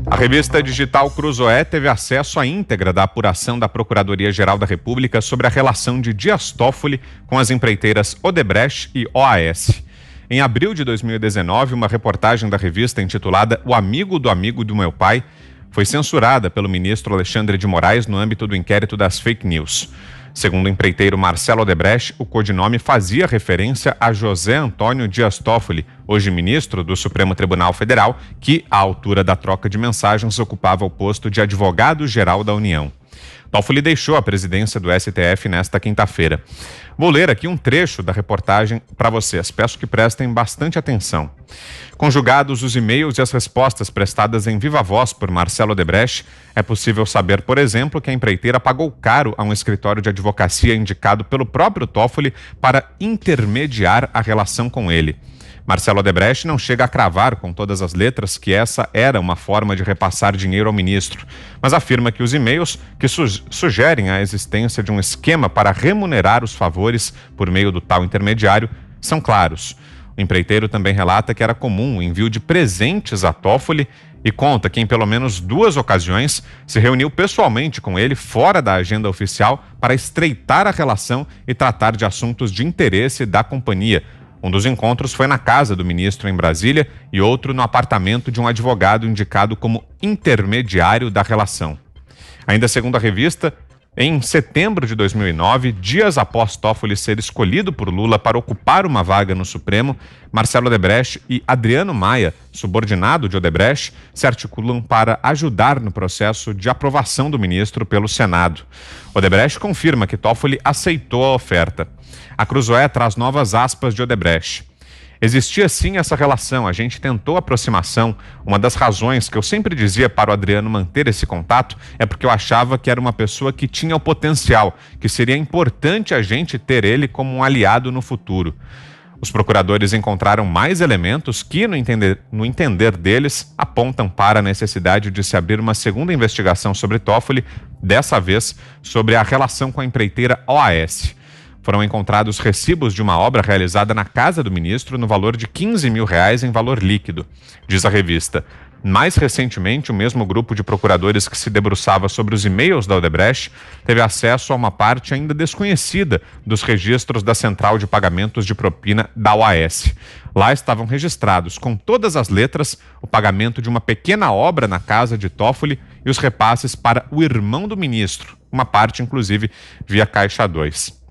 A revista digital Cruzoé teve acesso à íntegra da apuração da Procuradoria-Geral da República sobre a relação de Dias Toffoli com as empreiteiras Odebrecht e OAS. Em abril de 2019, uma reportagem da revista intitulada O Amigo do Meu Pai foi censurada pelo ministro Alexandre de Moraes no âmbito do inquérito das fake news. Segundo o empreiteiro Marcelo Odebrecht, o codinome fazia referência a José Antônio Dias Toffoli, hoje ministro do Supremo Tribunal Federal, que, à altura da troca de mensagens, ocupava o posto de advogado-geral da União. Toffoli deixou a presidência do STF nesta quinta-feira. Vou ler aqui um trecho da reportagem para vocês. Peço que prestem bastante atenção. Conjugados os e-mails e as respostas prestadas em viva voz por Marcelo Odebrecht, é possível saber, por exemplo, que a empreiteira pagou caro a um escritório de advocacia indicado pelo próprio Toffoli para intermediar a relação com ele. Marcelo Odebrecht não chega a cravar com todas as letras que essa era uma forma de repassar dinheiro ao ministro, mas afirma que os e-mails que sugerem a existência de um esquema para remunerar os favores por meio do tal intermediário são claros. O empreiteiro também relata que era comum o envio de presentes a Toffoli e conta que em pelo menos 2 ocasiões se reuniu pessoalmente com ele fora da agenda oficial para estreitar a relação e tratar de assuntos de interesse da companhia. Um dos encontros foi na casa do ministro em Brasília e outro no apartamento de um advogado indicado como intermediário da relação. Ainda segundo a revista, em setembro de 2009, dias após Toffoli ser escolhido por Lula para ocupar uma vaga no Supremo, Marcelo Odebrecht e Adriano Maia, subordinado de Odebrecht, se articulam para ajudar no processo de aprovação do ministro pelo Senado. Odebrecht confirma que Toffoli aceitou a oferta. A Cruzoé traz novas aspas de Odebrecht. Existia sim essa relação, a gente tentou aproximação. Uma das razões que eu sempre dizia para o Adriano manter esse contato é porque eu achava que era uma pessoa que tinha o potencial, que seria importante a gente ter ele como um aliado no futuro. Os procuradores encontraram mais elementos que, no entender deles, apontam para a necessidade de se abrir uma segunda investigação sobre Toffoli, dessa vez sobre a relação com a empreiteira OAS. Foram encontrados recibos de uma obra realizada na casa do ministro no valor de R$15 mil em valor líquido, diz a revista. Mais recentemente, o mesmo grupo de procuradores que se debruçava sobre os e-mails da Odebrecht teve acesso a uma parte ainda desconhecida dos registros da Central de Pagamentos de Propina da OAS. Lá estavam registrados, com todas as letras, o pagamento de uma pequena obra na casa de Toffoli e os repasses para o irmão do ministro, uma parte, inclusive, via Caixa 2.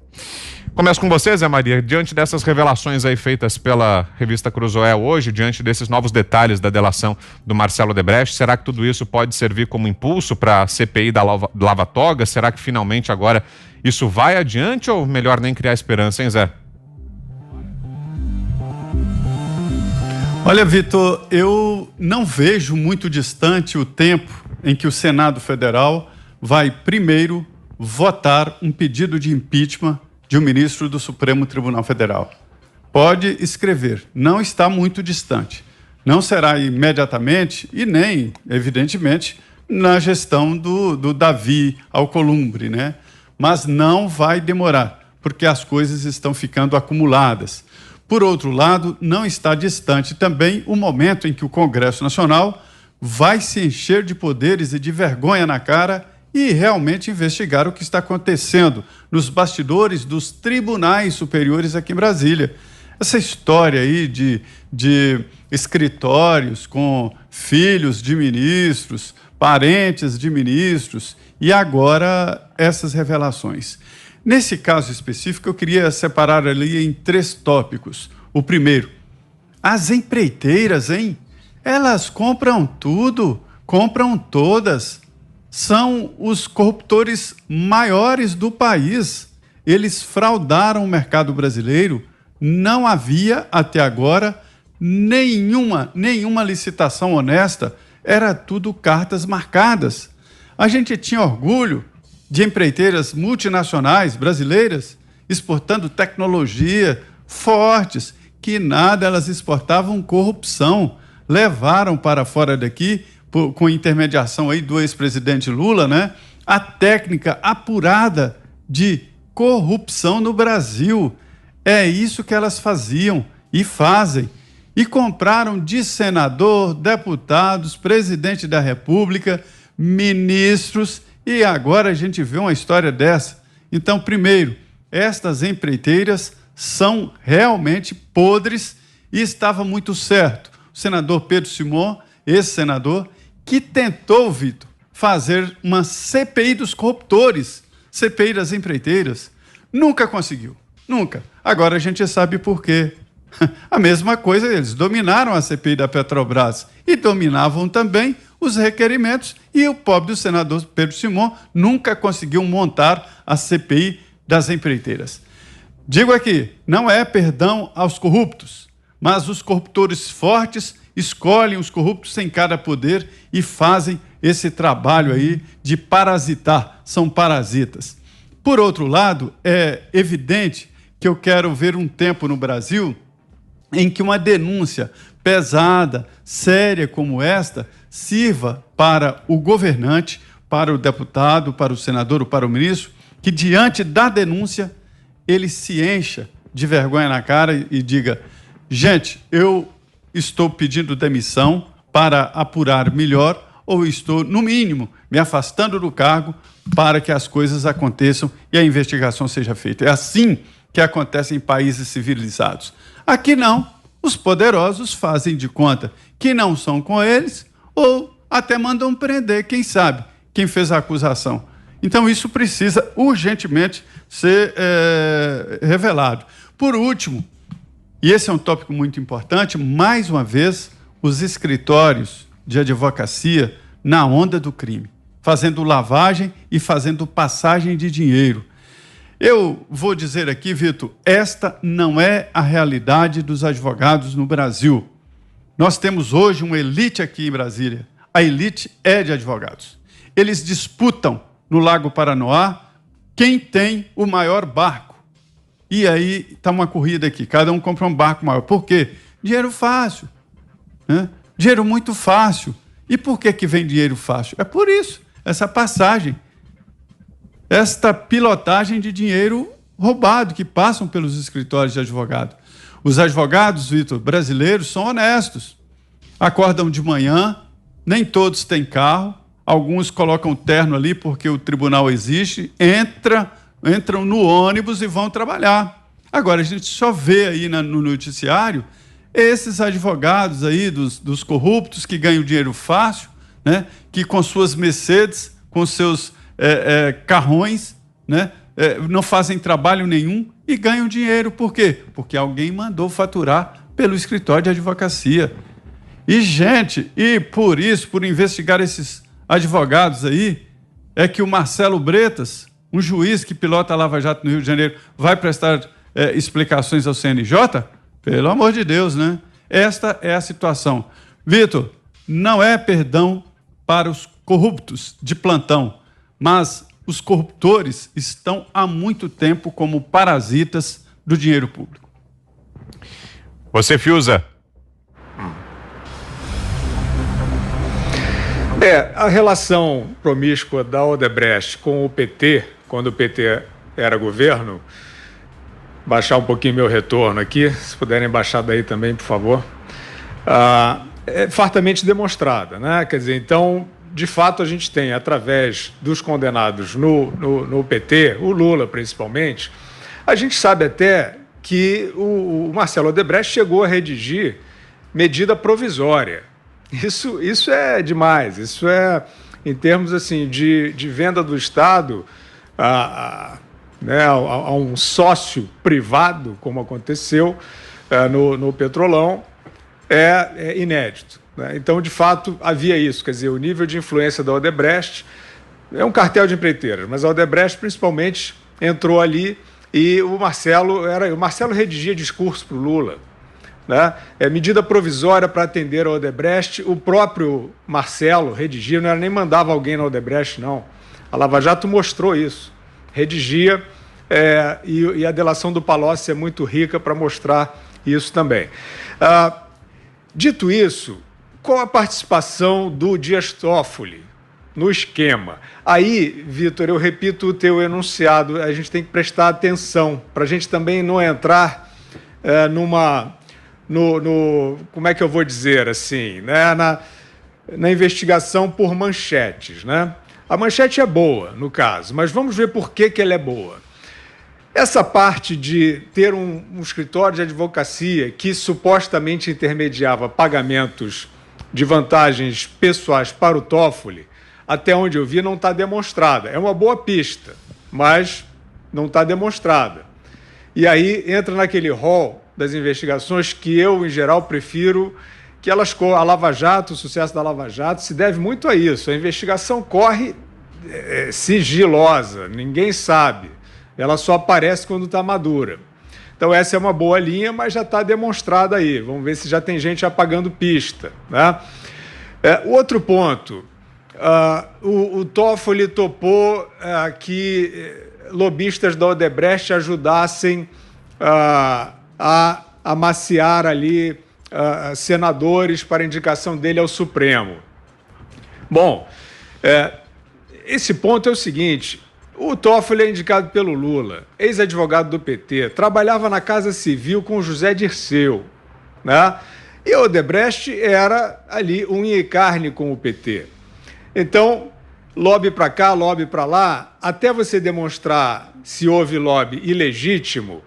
Começo com você, Zé Maria. Diante dessas revelações aí feitas pela revista Cruzoé hoje, diante desses novos detalhes da delação do Marcelo Odebrecht, será que tudo isso pode servir como impulso para a CPI da Lava Toga? Será que finalmente agora isso vai adiante ou melhor nem criar esperança, hein, Zé? Olha, Vitor, eu não vejo muito distante o tempo em que o Senado Federal vai primeiro votar um pedido de impeachment de um ministro do Supremo Tribunal Federal. Pode escrever, não está muito distante. Não será imediatamente e nem, evidentemente, na gestão do Davi Alcolumbre, né? Mas não vai demorar, porque as coisas estão ficando acumuladas. Por outro lado, não está distante também o momento em que o Congresso Nacional vai se encher de poderes e de vergonha na cara e realmente investigar o que está acontecendo nos bastidores dos tribunais superiores aqui em Brasília. Essa história aí de escritórios com filhos de ministros, parentes de ministros, e agora essas revelações. Nesse caso específico, eu queria separar ali em 3 tópicos. O primeiro, as empreiteiras, hein? Elas compram tudo, compram todas. São os corruptores maiores do país. Eles fraudaram o mercado brasileiro. Não havia, até agora, nenhuma licitação honesta. Era tudo cartas marcadas. A gente tinha orgulho de empreiteiras multinacionais brasileiras exportando tecnologia fortes, que nada, elas exportavam corrupção. Levaram para fora daqui, com intermediação aí do ex-presidente Lula, né, a técnica apurada de corrupção no Brasil. É isso que elas faziam e fazem. e compraram de senador, deputados, presidente da República, ministros, e agora a gente vê uma história dessa. Então, primeiro, estas empreiteiras são realmente podres e estava muito certo. O senador Pedro Simon, esse senador, que tentou, Vitor, fazer uma CPI dos corruptores, CPI das empreiteiras, nunca conseguiu, nunca. Agora a gente sabe por quê. A mesma coisa, eles dominaram a CPI da Petrobras e dominavam também os requerimentos, e o pobre do senador Pedro Simon nunca conseguiu montar a CPI das empreiteiras. Digo aqui, não é perdão aos corruptos, mas os corruptores fortes escolhem os corruptos em cada poder e fazem esse trabalho aí de parasitar, são parasitas. Por outro lado, é evidente que eu quero ver um tempo no Brasil em que uma denúncia pesada, séria como esta, sirva para o governante, para o deputado, para o senador ou para o ministro, que diante da denúncia ele se encha de vergonha na cara e diga: gente, eu estou pedindo demissão para apurar melhor, ou estou, no mínimo, me afastando do cargo para que as coisas aconteçam e a investigação seja feita. É assim que acontece em países civilizados. Aqui não. Os poderosos fazem de conta que não são com eles ou até mandam prender, quem sabe, quem fez a acusação. Então isso precisa urgentemente ser revelado. Por último, e esse é um tópico muito importante, mais uma vez, os escritórios de advocacia na onda do crime, fazendo lavagem e fazendo passagem de dinheiro. Eu vou dizer aqui, Vitor, esta não é a realidade dos advogados no Brasil. Nós temos hoje uma elite aqui em Brasília. A elite é de advogados. Eles disputam no Lago Paranoá quem tem o maior barco. E aí está uma corrida aqui, cada um compra um barco maior. Por quê? Dinheiro fácil, né? Dinheiro muito fácil. E por que vem dinheiro fácil? É por isso, essa passagem, esta pilotagem de dinheiro roubado que passam pelos escritórios de advogado. Os advogados, Vitor, brasileiros são honestos. Acordam de manhã, nem todos têm carro, alguns colocam terno ali porque o tribunal existe, entram no ônibus e vão trabalhar. Agora, a gente só vê aí no noticiário esses advogados aí dos corruptos que ganham dinheiro fácil, né? Que com suas Mercedes, com seus carrões, né? Não fazem trabalho nenhum e ganham dinheiro. Por quê? Porque alguém mandou faturar pelo escritório de advocacia. E, gente, por isso, por investigar esses advogados aí, é que o Marcelo Bretas, um juiz que pilota a Lava Jato no Rio de Janeiro, vai prestar explicações ao CNJ? Pelo amor de Deus, né? Esta é a situação. Vitor, não é perdão para os corruptos de plantão, mas os corruptores estão há muito tempo como parasitas do dinheiro público. Você, Fiuza? A relação promíscua da Odebrecht com o PT, quando o PT era governo, baixar um pouquinho meu retorno aqui, se puderem baixar daí também, por favor, é fartamente demonstrada, né? Quer dizer, então, de fato, a gente tem, através dos condenados no PT, o Lula principalmente, a gente sabe até que o Marcelo Odebrecht chegou a redigir medida provisória. Isso é demais, isso é, em termos assim, de venda do Estado a um sócio privado, como aconteceu no Petrolão, é inédito, né? Então, de fato, havia isso, quer dizer, o nível de influência da Odebrecht é um cartel de empreiteiras, mas a Odebrecht principalmente entrou ali e o Marcelo redigia discurso para o Lula, né? Medida provisória para atender a Odebrecht, o próprio Marcelo redigia, não era nem mandava alguém na Odebrecht, não. A Lava Jato mostrou isso, redigia, e a delação do Palocci é muito rica para mostrar isso também. Dito isso, qual a participação do Dias Toffoli no esquema? Aí, Vitor, eu repito o teu enunciado, a gente tem que prestar atenção para a gente também não entrar como é que eu vou dizer assim, né? Na investigação por manchetes, né? A manchete é boa, no caso, mas vamos ver por que ela é boa. Essa parte de ter um escritório de advocacia que supostamente intermediava pagamentos de vantagens pessoais para o Toffoli, até onde eu vi, não está demonstrada. É uma boa pista, mas não está demonstrada. E aí entra naquele rol das investigações que eu, em geral, prefiro que elas... A Lava Jato, o sucesso da Lava Jato, se deve muito a isso. A investigação corre sigilosa, ninguém sabe. Ela só aparece quando está madura. Então essa é uma boa linha, mas já está demonstrada aí. Vamos ver se já tem gente apagando pista, né? Outro ponto, o Toffoli topou que lobistas da Odebrecht ajudassem a amaciar ali senadores para indicação dele ao Supremo. Bom, esse ponto é o seguinte: o Toffoli é indicado pelo Lula, ex-advogado do PT, trabalhava na Casa Civil com José Dirceu, né? E a Odebrecht era ali unha e carne com o PT. Então, lobby para cá, lobby para lá, até você demonstrar se houve lobby ilegítimo,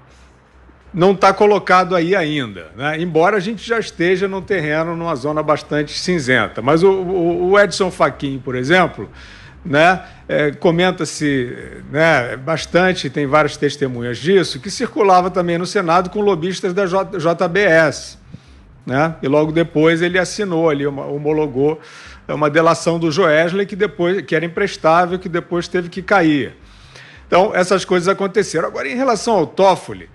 não está colocado aí ainda, né? Embora a gente já esteja num terreno, numa zona bastante cinzenta. Mas o Edson Fachin, por exemplo, né, comenta-se, né, bastante, tem várias testemunhas disso, que circulava também no Senado com lobistas da JBS, né? E logo depois ele assinou ali, homologou uma delação do Joesley que era imprestável, que depois teve que cair. Então, essas coisas aconteceram. Agora, em relação ao Toffoli,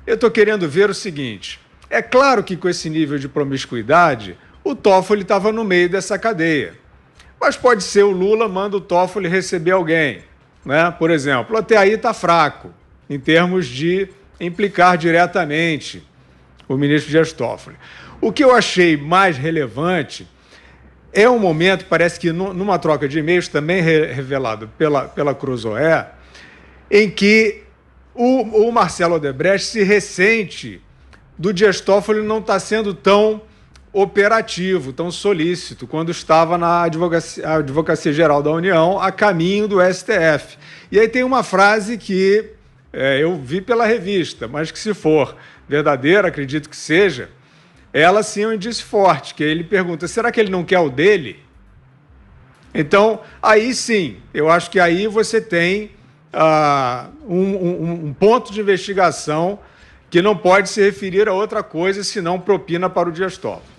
eu estou querendo ver o seguinte: é claro que com esse nível de promiscuidade, o Toffoli estava no meio dessa cadeia. Mas pode ser o Lula manda o Toffoli receber alguém, né? Por exemplo, até aí está fraco, em termos de implicar diretamente o ministro Dias Toffoli. O que eu achei mais relevante é um momento, parece que numa troca de e-mails, também revelado pela Cruzoé, em que o Marcelo Odebrecht se ressente do Dias Toffoli não estar sendo tão operativo, tão solícito, quando estava na Advocacia Geral da União, a caminho do STF. E aí tem uma frase que eu vi pela revista, mas que, se for verdadeira, acredito que seja, ela sim é um indício forte, que ele pergunta: será que ele não quer o dele? Então, aí sim, eu acho que aí você tem um ponto de investigação que não pode se referir a outra coisa senão propina para o Dias Toffoli.